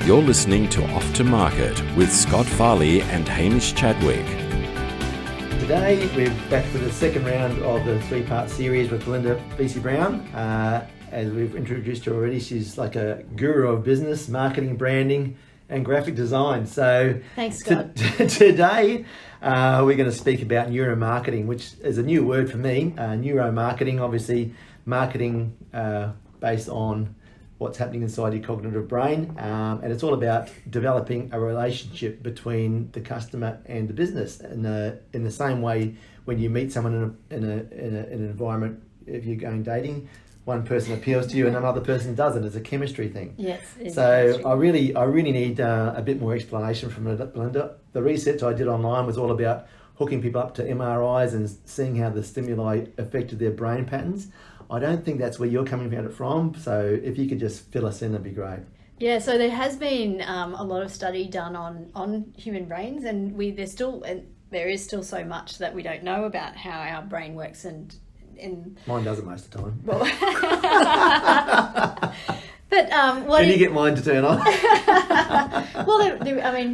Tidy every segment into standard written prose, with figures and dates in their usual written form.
You're listening to Off to Market with Scott Farley and Hamish Chadwick. Today we're back for the second round of the three-part series with Belinda Vesey-Brown. As we've introduced her already, she's like a guru of business, marketing, branding and graphic design. So thanks, Scott. Today we're going to speak about neuromarketing, which is a new word for me. Neuromarketing, obviously marketing based on what's happening inside your cognitive brain, and it's all about developing a relationship between the customer and the business. And in the same way, when you meet someone in an environment, if you're going dating, one person appeals to you and another person doesn't. It's a chemistry thing. Yes. So I really need a bit more explanation from Belinda. The research I did online was all about hooking people up to MRIs and seeing how the stimuli affected their brain patterns. I don't think that's where you're coming at it from. So if you could just fill us in, that'd be great. Yeah, so there has been a lot of study done on human brains, and there is still so much that we don't know about how our brain works, and mine doesn't most of the time. Well, but can you get mine to turn on? Well,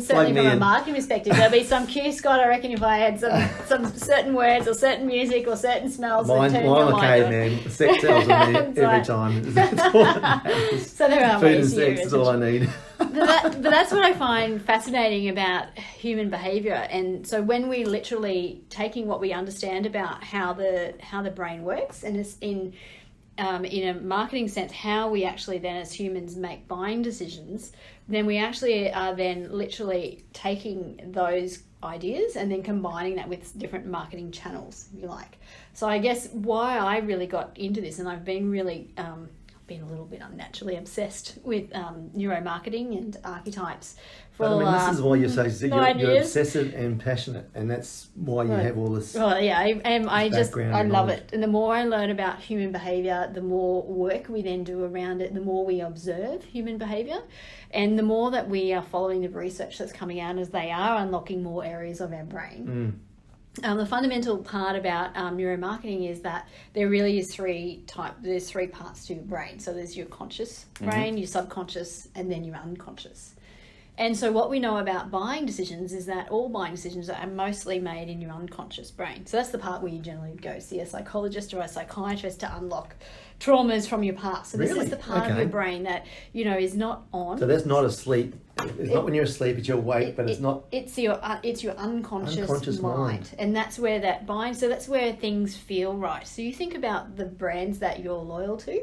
certainly from a marketing perspective, there'll be some cue, Scott. I reckon if I had some certain words or certain music or certain smells, mine okay, man. Sex sells with me every time. That's all that matters. So there are food and sex is all I need. But that's what I find fascinating about human behaviour. And so when we literally taking what we understand about how the brain works, and it's in a marketing sense, how we actually then as humans make buying decisions, then we actually are then literally taking those ideas and then combining that with different marketing channels, if you like. So I guess why I really got into this, and I've been really been a little bit unnaturally obsessed with neuromarketing and archetypes for this is why you're so you're obsessive and passionate, and that's why you have all this. Well, yeah, I love knowledge. it, and the more I learn about human behaviour, the more work we then do around it, the more we observe human behaviour, and the more that we are following the research that's coming out as they are unlocking more areas of our brain. The fundamental part about neuromarketing is that there really is there's three parts to your brain. So there's your conscious brain, your subconscious, and then your unconscious. And so what we know about buying decisions is that all buying decisions are mostly made in your unconscious brain. So that's the part where you generally go see a psychologist or a psychiatrist to unlock traumas from your past. So this is the part of your brain that, is not on. So that's not asleep. It's not when you're asleep, it's your awake, but it's not. It's your unconscious mind. And that's where that binds. So that's where things feel right. So you think about the brands that you're loyal to.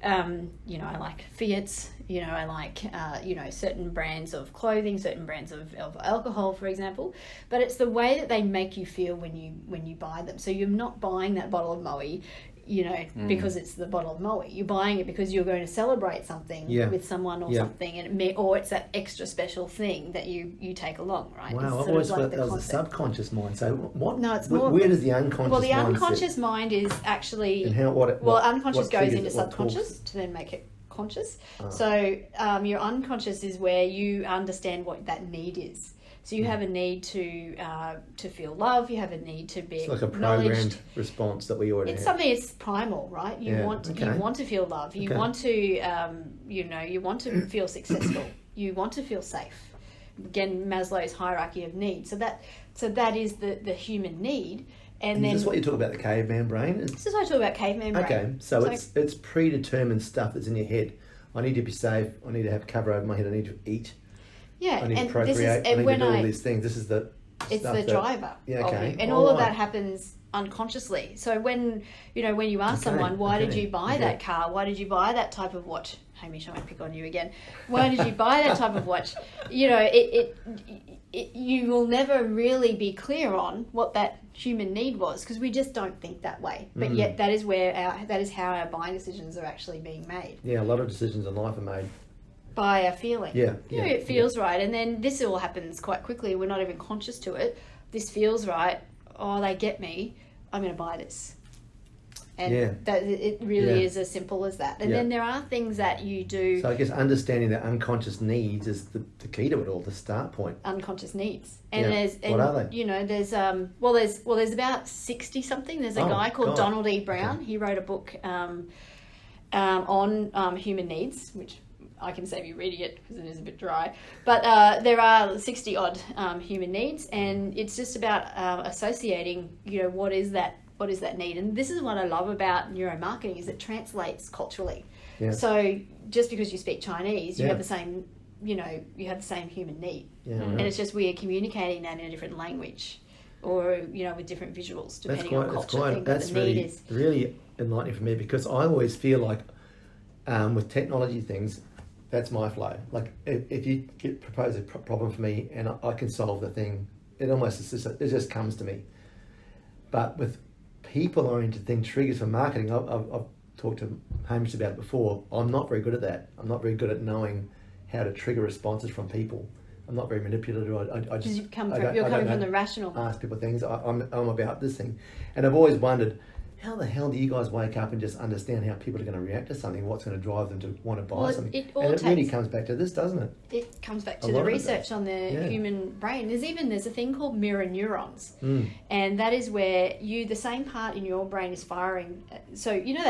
I like Fiat's. I like certain brands of clothing, certain brands of alcohol, for example. But it's the way that they make you feel when you buy them. So you're not buying that bottle of Moe, because it's the bottle of Moe. You're buying it because you're going to celebrate something with someone or something, and or it's that extra special thing that you take along, right? Wow, I've always thought that was the subconscious mind. So what? No, it's more. Where does the unconscious mind the unconscious mind is actually. And unconscious goes into subconscious to then make it conscious. So your unconscious is where you understand what that need is. So you have a need to feel love. You have a need to be like a programmed response that we already have. It's something. It's primal, right? You want to feel love. You want to you want to feel successful. You want to feel safe. Again, Maslow's hierarchy of needs. So that is the human need. And then is this what you talk about the caveman brain? This is what I talk about caveman brain. Okay, so it's predetermined stuff that's in your head. I need to be safe. I need to have cover over my head. I need to eat. Yeah, I need to procreate. I need to do all these things. This is the driver. Yeah, okay. And all of that happens unconsciously. So when you ask someone, why did you buy that car? Why did you buy that type of watch? Hamish, I won't pick on you again. Why did you buy that type of watch? You will never really be clear on what that human need was, because we just don't think that way. But yet that is how our buying decisions are actually being made. Yeah, a lot of decisions in life are made by a feeling. It feels right, and then this all happens quite quickly. We're not even conscious to it. This feels right. Oh, they get me. I'm going to buy this. And that it really is as simple as that. And then there are things that you do. So I guess understanding the unconscious needs is the key to it all, the start point. Unconscious needs. And what are they? There's about 60 something. There's a guy called Donald E. Brown. Okay. He wrote a book on human needs, which I can save you reading it because it is a bit dry. But there are 60 odd human needs, and it's just about associating, what is that need. And this is what I love about neuromarketing, is it translates culturally. Yeah. So just because you speak Chinese, you have the same, you have the same human need. Yeah, right. And it's just we are communicating that in a different language, or with different visuals depending on culture. That's really enlightening for me, because I always feel like with technology things, that's my flow. Like if you propose a problem for me and I can solve the thing, it just comes to me. But with people-oriented things, triggers for marketing, I've talked to Hamish about it before. I'm not very good at that. I'm not very good at knowing how to trigger responses from people. I'm not very manipulative. You're coming from the rational. Ask people things. I'm about this thing, and I've always wondered, how the hell do you guys wake up and just understand how people are going to react to something? What's going to drive them to want to buy something? It really comes back to this, doesn't it? It comes back to the research on the human brain. There's a thing called mirror neurons, and that is where the same part in your brain is firing. So you know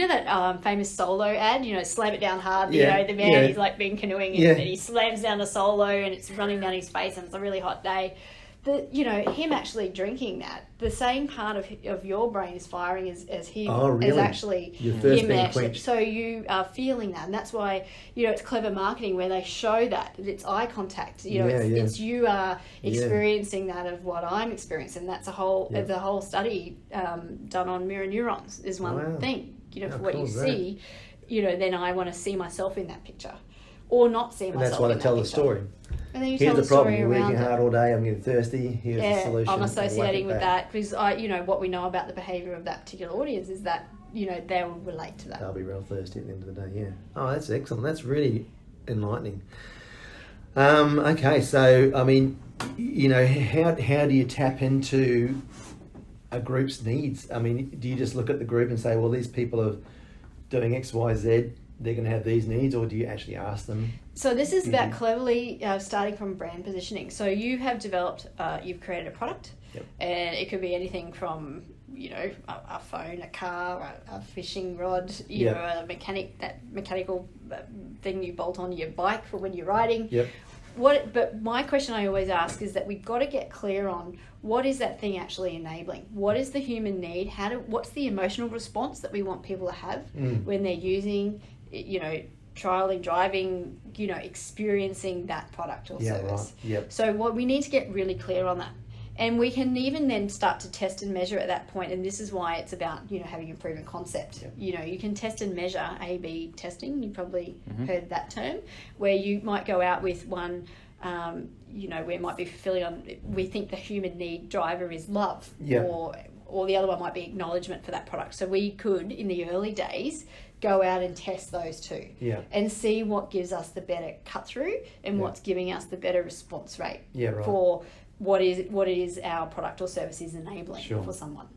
that famous Solo ad. Slam it down hard. The man is like being canoeing, and he slams down the Solo, and it's running down his face, and it's a really hot day. Him actually drinking that, the same part of your brain is firing as him. Oh, really? As actually him actually. So you are feeling that, and that's why it's clever marketing where they show that it's eye contact. It's you are experiencing that of what I'm experiencing. That's a whole study done on mirror neurons is one thing. For what you see, then I want to see myself in that picture, or not see myself. And that's why they tell the story. And then you Here's tell the problem. You're working hard all day. I'm getting thirsty. Here's the solution. I'm associating with that because what we know about the behaviour of that particular audience is that they will relate to that. They'll be real thirsty at the end of the day. Yeah. Oh, that's excellent. That's really enlightening. Okay, so I mean, how do you tap into a group's needs? I mean, do you just look at the group and say, well, these people are doing X, Y, Z, they're going to have these needs, or do you actually ask them? So this is about cleverly starting from brand positioning. So you have developed, you've created a product, and it could be anything from a phone, a car, a fishing rod, a mechanical thing you bolt onto your bike for when you're riding. Yep. But my question I always ask is that we've got to get clear on what is that thing actually enabling? What is the human need? What's the emotional response that we want people to have when they're using, trialing, driving, experiencing that product or service. Right. Yep. So what we need to get really clear on that. And we can even then start to test and measure at that point. And this is why it's about, having a proven concept. Yep. You can test and measure A/B testing. You probably heard that term, where you might go out with one, where it might be fulfilling on, we think the human need driver is love. Yep. Or the other one might be acknowledgement for that product. So we could, in the early days, go out and test those two and see what gives us the better cut through and what's giving us the better response rate for what is our product or service is enabling for someone.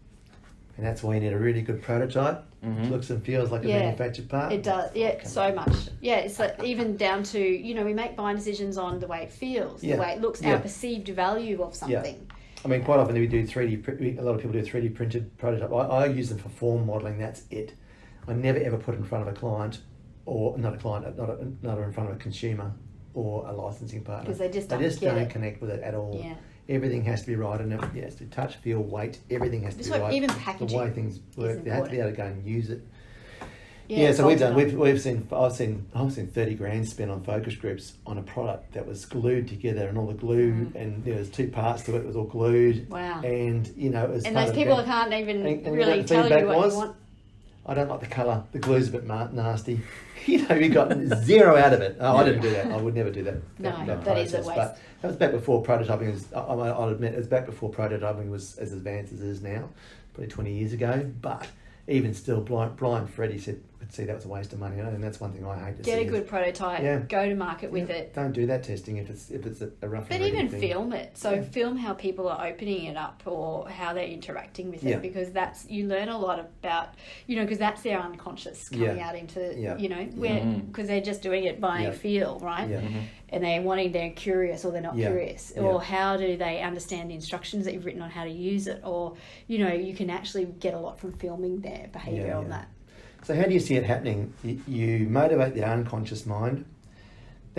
And that's why you need a really good prototype. It looks and feels like a manufactured part. It does, so much. Yeah, it's like even down to, we make buying decisions on the way it feels, the way it looks, our perceived value of something. Yeah. I mean, quite often we do 3D, a lot of people do 3D printed prototype. I use them for form modelling, that's it. I never ever put it in front of a client, or not in front of a consumer or a licensing partner. Because they just don't connect with it at all. Yeah. Everything has to be right, and it has to touch, feel, weight. Everything has to be right. Even packaging, the way things work, they have to be able to go and use it. Yeah, so I've seen 30 grand spent on focus groups on a product that was glued together, and all the glue, and there was two parts to it. It was all glued. Wow. And it was. And those people can't even really tell you what you want. I don't like the colour. The glue's a bit nasty. We got zero out of it. I didn't do that. I would never do that. That is a waste. But that was back before prototyping. I'll admit, it was back before prototyping was as advanced as it is now, probably 20 years ago. But even still, blind Freddie could see that was a waste of money, and that's one thing I hate to see. Get a good prototype. Go to market with it. Don't do that testing if it's a rough. But even film it. So film how people are opening it up or how they're interacting with it, because you learn a lot about because that's their unconscious coming out into because they're just doing it by feel, right? Yeah. Mm-hmm. And they're curious or they're not curious, or how do they understand the instructions that you've written on how to use it, or you can actually get a lot from filming their behaviour on that. So how do you see it happening? You motivate the unconscious mind,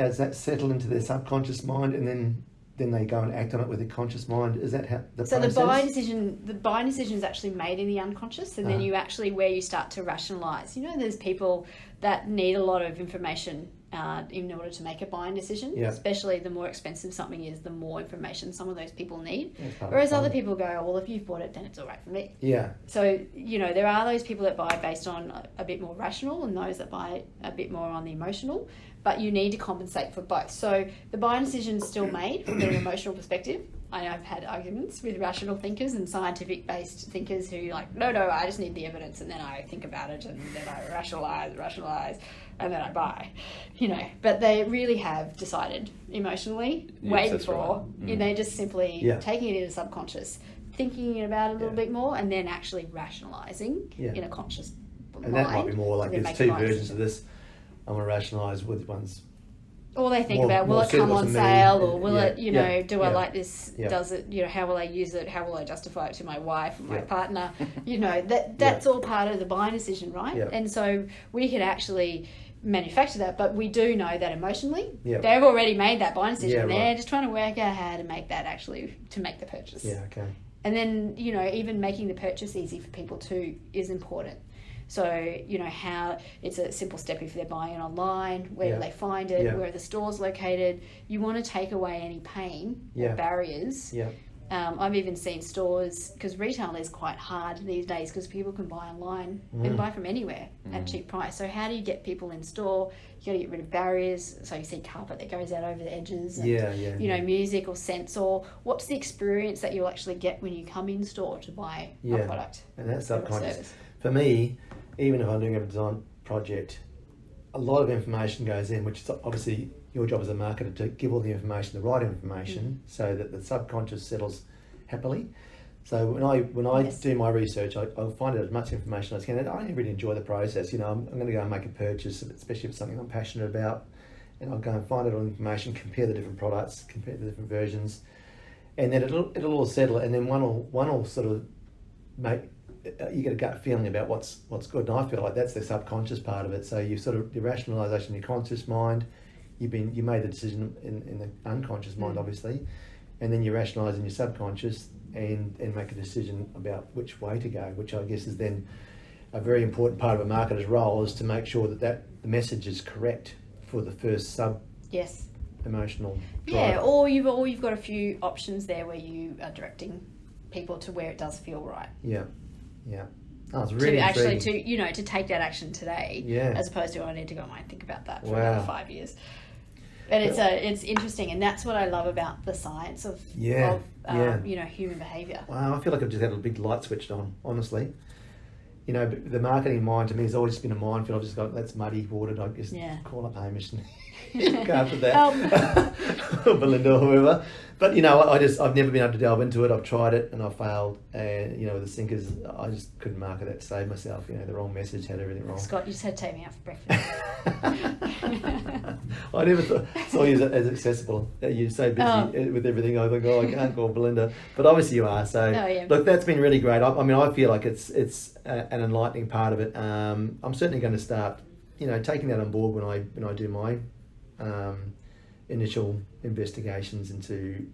does that settle into their subconscious mind, and then they go and act on it with their conscious mind? Is that how the process? So the buying decision is actually made in the unconscious, and then you actually, where you start to rationalise. You know, there's people that need a lot of information in order to make a buying decision. Yeah. Especially the more expensive something is, the more information some of those people need. Whereas other people go, oh, well, if you've bought it, then it's all right for me. Yeah. So, you know, there are those people that buy based on a bit more rational, and those that buy a bit more on the emotional. But you need to compensate for both. So the buying decision is still made from an emotional perspective. I've had arguments with rational thinkers and scientific-based thinkers who like, no, I just need the evidence, and then I think about it, and then I rationalise, and then I buy. You know, but they really have decided emotionally, way before. Right. They're just simply taking it into subconscious, thinking about it a little bit more, and then actually rationalising in a conscious mind. And that might be more like there's two versions of this. I'm going to rationalise which one's... Or they think about, will it come on sale, or will it, you know, do I like this? Does it, you know, how will I use it? How will I justify it to my wife or my partner? You know, that's all part of the buying decision, right? And so we could actually manufacture that, but we do know that emotionally they've already made that buying decision. They're just trying to work out how to make that to make the purchase. Yeah, okay. And then, you know, even making the purchase easy for people too is important. So, you know, how it's a simple step if they're buying it online, where do they find it, where are the stores located. You want to take away any pain or barriers. I've even seen stores, because retail is quite hard these days because people can buy online and buy from anywhere at cheap price. So how do you get people in store? You got to get rid of barriers. So you see carpet that goes out over the edges, and, you know, music or scents, or what's the experience that you'll actually get when you come in store to buy a product. And that's subconscious. For me, even if I'm doing a design project, a lot of information goes in, which is obviously your job as a marketer to give all the information, the right information, so that the subconscious settles happily. So when I do my research, I'll find out as much information as I can. And I really enjoy the process. You know, I'm going to go and make a purchase, especially if it's something I'm passionate about, and I'll go and find out all the information, compare the different products, compare the different versions, and then it'll all settle. And then one will sort of make. You get a gut feeling about what's good, and I feel like that's the subconscious part of it. So you sort of the rationalisation in your conscious mind, you made the decision in the unconscious mind, obviously, and then you rationalise in your subconscious and make a decision about which way to go, which I guess is then a very important part of a marketer's role, is to make sure that the message is correct for the first emotional driver. Or you've got a few options there where you are directing people to where it does feel right. Yeah. Oh, it's really to take that action today, as opposed to I need to go and think about that for another 5 years. But it's interesting, and that's what I love about the science of you know, human behaviour. Wow, I feel like I've just had a big light switched on, honestly. You know, the marketing mind to me has always been a minefield. I've just got, that's muddy water. I just call up Hamish and go after that. Or Belinda or whoever. But, you know, I've never been able to delve into it. I've tried it and I've failed. And, you know, with the sinkers, I just couldn't market it to save myself. You know, the wrong message, had everything wrong. Scott, you just had to take me out for breakfast. I never saw you as accessible. You're so busy with everything. I think, I can't call Belinda. But obviously you are. So, look, that's been really great. I mean, I feel like it's an enlightening part of it. I'm certainly going to start, you know, taking that on board when I do my initial investigations into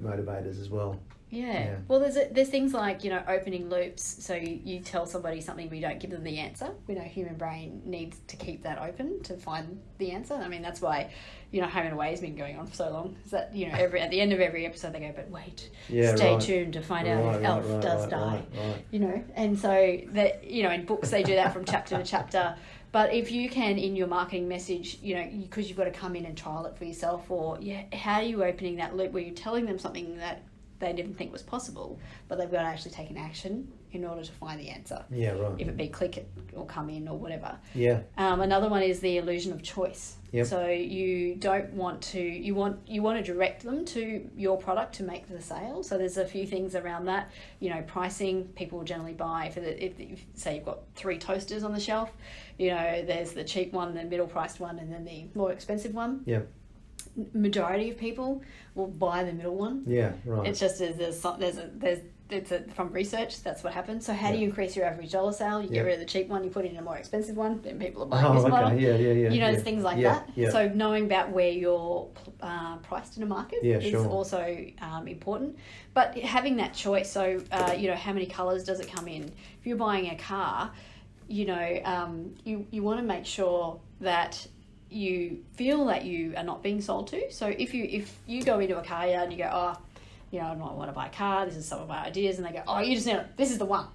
motivators as well. Yeah. Well, there's things like, you know, opening loops. So you tell somebody something, but you don't give them the answer. We know human brain needs to keep that open to find the answer. I mean, that's why, you know, Home and Away has been going on for so long. Is that, you know, at the end of every episode they go, but wait, stay tuned to find out if Elf does die. Right. You know, and so that, you know, in books they do that from chapter to chapter. But if you can, in your marketing message, you know, because you've got to come in and trial it for yourself, or how are you opening that loop where you're telling them something that they didn't think was possible, but they've got to actually take an action in order to find the answer. Yeah, right. If it be click it or come in or whatever. Yeah. Another one is the illusion of choice. Yep. So you don't want to, you want to direct them to your product to make the sale. So there's a few things around that. You know, pricing, people will generally buy if say you've got 3 toasters on the shelf, you know, there's the cheap one, the middle priced one, and then the more expensive one. Yeah. majority of people will buy the middle one. Yeah, right. It's just from research, that's what happens. So how do you increase your average dollar sale? You get rid of the cheap one, you put in a more expensive one, then people are buying this model. Yeah. There's things like that. Yeah. So knowing about where you're priced in a market is also important. But having that choice, so how many colours does it come in? If you're buying a car, you want to make sure that you feel that you are not being sold to. So if you go into a car yard and you go, I want to buy a car, this is some of my ideas, and they go, you just know, this is the one,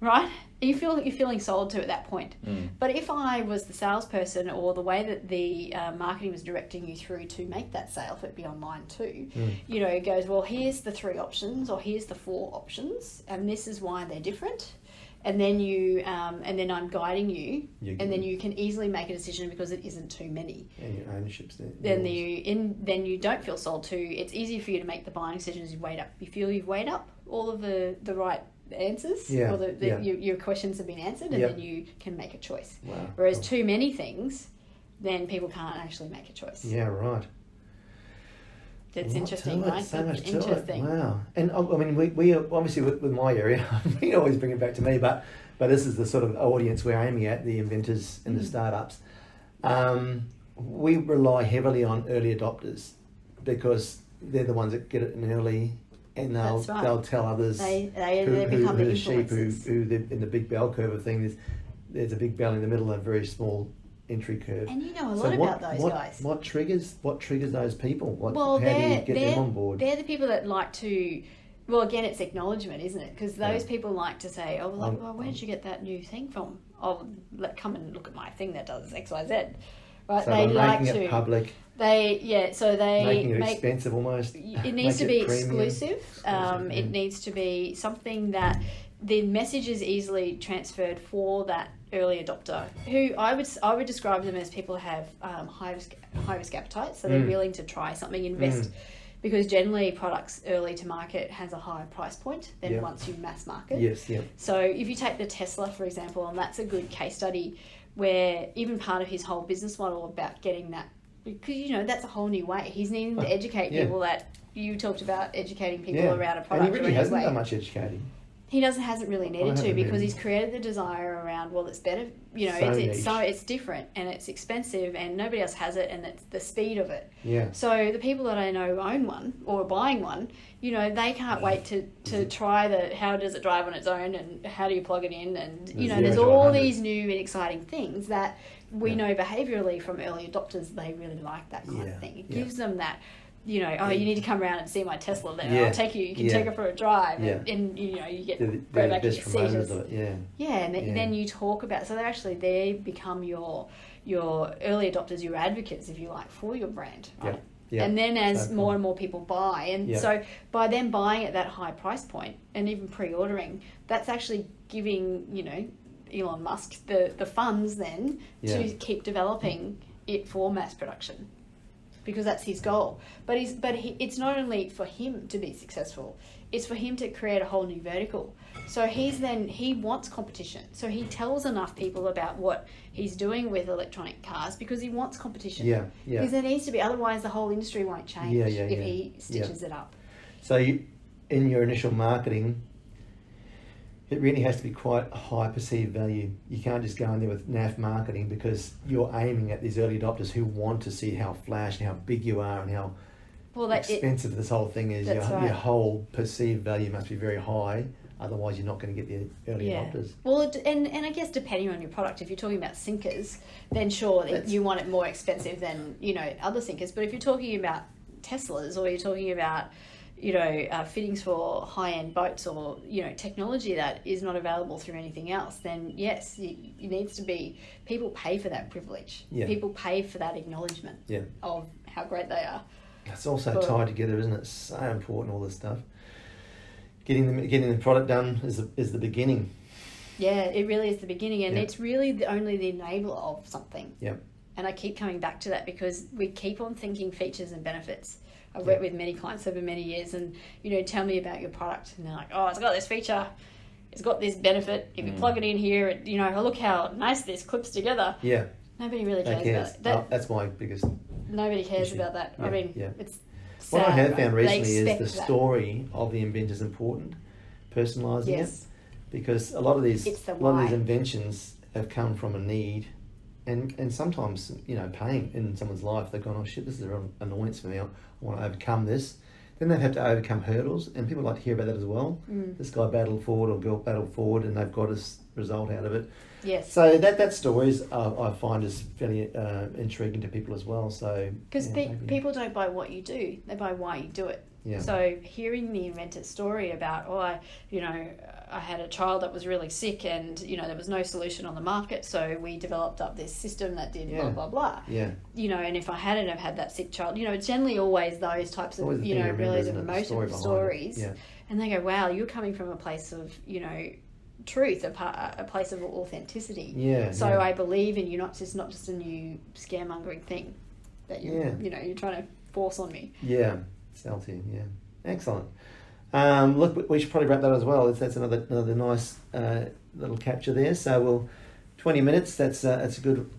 right? You're feeling sold to at that point. But if I was the salesperson, or the way that the marketing was directing you through to make that sale, if it be online too, it goes, well, here's the 3 options, or here's the 4 options, and this is why they're different. And then and then I'm guiding you, and then you can easily make a decision because it isn't too many. And your ownership's there. Then you don't feel sold to. It's easier for you to make the buying decisions. You feel you've weighed up all of the right answers, or your questions have been answered, and then you can make a choice. Wow. Whereas too many things, then people can't actually make a choice. Yeah, right. It's interesting, right? So much to interesting. It. Wow. And I mean, we obviously with my area, we always bring it back to me, but this is the sort of audience we're aiming at, the inventors and the startups. We rely heavily on early adopters because they're the ones that get it in early, and they'll tell others. They become the sheep influencers. who in the big bell curve of things. There's a big bell in the middle and a very small entry curve. And you know a lot about those guys. What triggers those people? How do you get them on board? They're the people that like to. Well, again, it's acknowledgement, isn't it? Because those people like to say, where did you get that new thing from? Come and look at my thing that does X, Y, Z. Right? So they like making it public. Making it expensive almost. It needs to be exclusive. It needs to be something that the message is easily transferred for that early adopter, who I would describe them as people who have high risk appetite, so they're willing to try something, invest. Because generally products early to market has a higher price point than once you mass market. Yes, yeah. So if you take the Tesla, for example, and that's a good case study where even part of his whole business model about getting that, because, that's a whole new way. He's needing to educate people that you talked about, educating people around a product. And he really hasn't done much educating. He hasn't really needed to, because he's created the desire around, it's better, it's different and it's expensive and nobody else has it, and it's the speed of it. Yeah. So the people that I know own one or are buying one, they can't wait to try how does it drive on its own, and how do you plug it in, and there's all these new and exciting things that we know behaviourally from early adopters. They really like that kind of thing. It gives them that. You need to come around and see my Tesla. Then I'll take you. You can take it for a drive, and you get go back in your seat. Then you talk about. So they become your early adopters, your advocates, if you like, for your brand, right? Yeah. And then as more and more people buy, and so by them buying at that high price point and even pre-ordering, that's actually giving Elon Musk the funds then to keep developing it for mass production. Because that's his goal. But it's not only for him to be successful, it's for him to create a whole new vertical. So he wants competition. So he tells enough people about what he's doing with electronic cars because he wants competition. Yeah. Because there needs to be, otherwise the whole industry won't change if he stitches it up. So in your initial marketing, it really has to be quite a high perceived value. You can't just go in there with naff marketing, because you're aiming at these early adopters who want to see how flash and how big you are and how expensive this whole thing is. Your whole perceived value must be very high. Otherwise, you're not going to get the early adopters. Well, and I guess depending on your product, if you're talking about sinkers, then sure, you want it more expensive than other sinkers. But if you're talking about Teslas, or you're talking about fittings for high-end boats, or technology that is not available through anything else, then yes, it needs to be, people pay for that privilege. People pay for that acknowledgement of how great they are. It's also tied together, isn't it? So important, all this stuff. Getting the product done is the beginning. Yeah, it really is the beginning, and it's really only the enabler of something. And I keep coming back to that because we keep on thinking features and benefits. I've worked with many clients over many years, and tell me about your product, and they're like, it's got this feature, it's got this benefit, if you plug it in here, look how nice this clips together. Nobody really cares about it. That's my biggest nobody cares issue. about that. Yeah, I mean, yeah. it's What I sad, have right? found They recently is the expect that. story of the inventor is important, personalising Yes. it, because a lot of these It's the these why. inventions have come from a need, and sometimes pain in someone's life. They've gone, oh shit, this is a real annoyance for me. I want to overcome this. Then they've had to overcome hurdles, and people like to hear about that as well. This guy battled forward or girl battled forward, and they've got a result out of it. Yes. So that stories I find is fairly intriguing to people as well. So Because people don't buy what you do; they buy why you do it. Yeah. So hearing the inventor's story about, I had a child that was really sick, and there was no solution on the market, so we developed up this system that did blah blah blah. Yeah. And if I hadn't have had that sick child, it's generally always those types of Always the thing you remember, really isn't it? The story emotive behind it. stories. Yeah. And they go, wow, you're coming from a place of truth, a place of authenticity. Yeah. So yeah. I believe in you, not just a new scaremongering thing that you're trying to force on me. Yeah. Sell to you. Yeah. Excellent. Look, we should probably wrap that as well. That's another nice little capture there. So 20 minutes. That's a good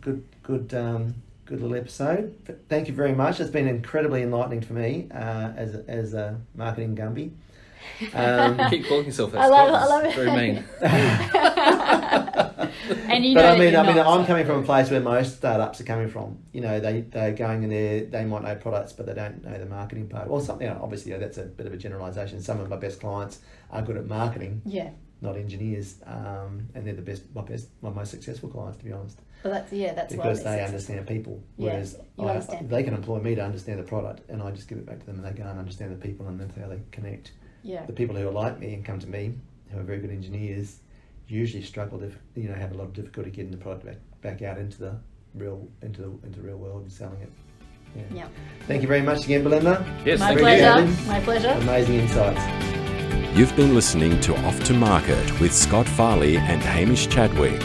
little episode. Thank you very much. It's been incredibly enlightening for me as a marketing Gumby. Keep calling yourself that. I love it. Very mean. And But that I mean, you're not, I'm so- coming from a place where most startups are coming from. They're going in there. They might know products, but they don't know the marketing part. Or something. Obviously, that's a bit of a generalisation. Some of my best clients are good at marketing, Yeah, not engineers, and they're my most successful clients, to be honest, but that's why because they're they successful. understand people. Yeah, Whereas you understand they can employ me to understand the product, and I just give it back to them, and they go and understand the people, and that's how they connect. Yeah, The people who are like me and come to me, who are very good engineers, usually struggle to have a lot of difficulty getting the product back out into the real world and selling it. yeah. Thank you very much again, Belinda. Yes, My thank you. pleasure. My pleasure. Amazing insights. You've been listening to Off to Market with Scott Farley and Hamish Chadwick.